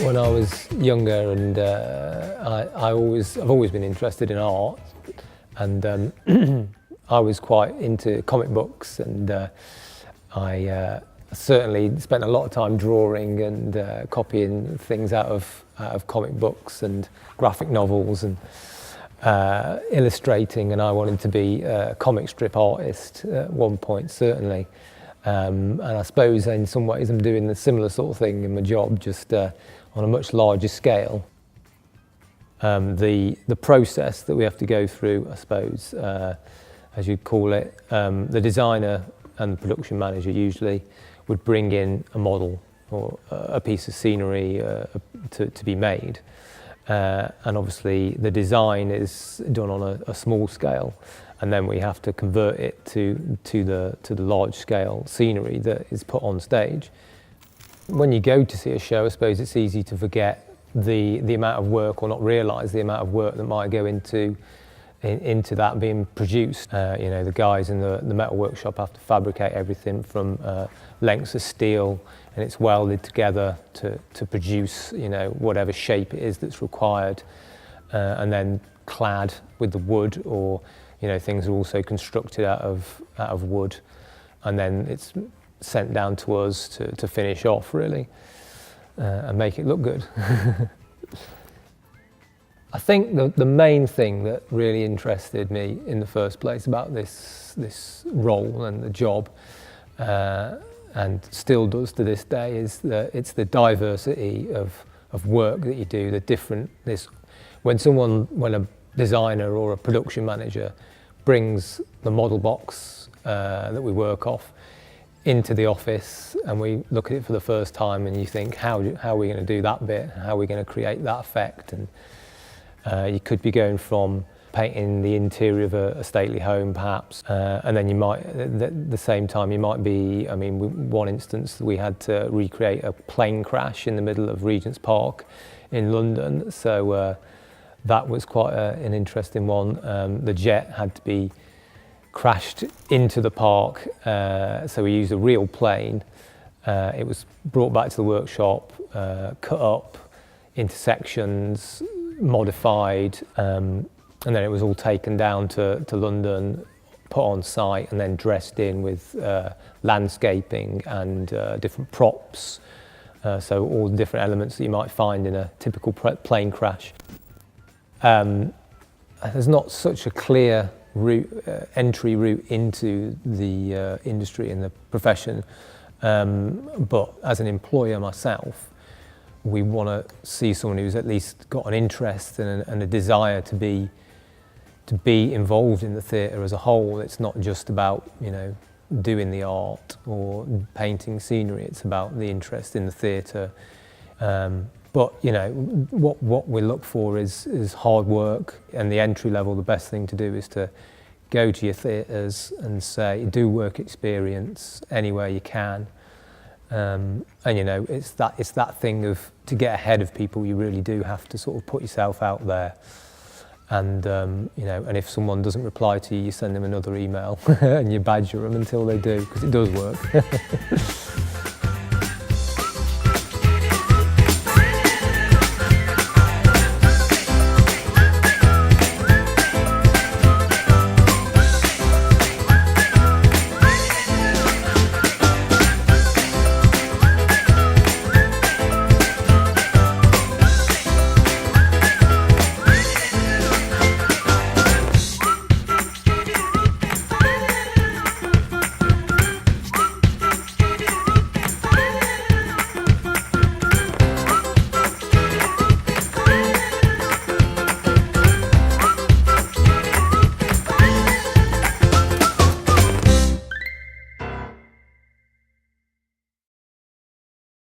When I was younger, and I've always been interested in art, and I was quite into comic books, and I certainly spent a lot of time drawing and copying things out of comic books and graphic novels and illustrating, and I wanted to be a comic strip artist at one point, certainly. And I suppose in some ways I'm doing the similar sort of thing in my job, just on a much larger scale. The process that we have to go through, I suppose, as you'd call it, the designer and the production manager usually would bring in a model or a piece of scenery to be made. And obviously the design is done on a small scale, and then we have to convert it to the large scale scenery that is put on stage. When you go to see a show, I suppose it's easy to forget the amount of work, or not realise the amount of work that might go into that being produced. You know, the guys in the metal workshop have to fabricate everything from lengths of steel, and it's welded together to produce, you know, whatever shape it is that's required, and then clad with the wood, or you know, things are also constructed out of wood, and then it's sent down to us to finish off, really, and make it look good. I think the main thing that really interested me in the first place about this role and the job, and still does to this day, is that it's the diversity of work that you do. When a designer or a production manager brings the model box that we work off into the office, and we look at it for the first time, and you think, how are we going to do that bit? How are we going to create that effect? And you could be going from painting the interior of a stately home, perhaps, and then you might, at the same time, you might be, I mean, one instance, we had to recreate a plane crash in the middle of Regent's Park in London, so that was quite an interesting one. The jet had to be crashed into the park, so we used a real plane. It was brought back to the workshop, cut up into sections, modified, and then it was all taken down to London, put on site, and then dressed in with landscaping and different props, so all the different elements that you might find in a typical plane crash. There's not such a clear entry route into the industry and the profession, but as an employer myself, we want to see someone who's at least got an interest and a desire to be involved in the theatre as a whole. It's not just about, you know, doing the art or painting scenery. It's about the interest in the theatre. But you know, what we look for is hard work, and the entry level, the best thing to do is to go to your theatres and say, do work experience anywhere you can. And you know, it's that thing of, to get ahead of people, you really do have to sort of put yourself out there. And you know, and if someone doesn't reply to you, you send them another email and you badger them until they do, because it does work.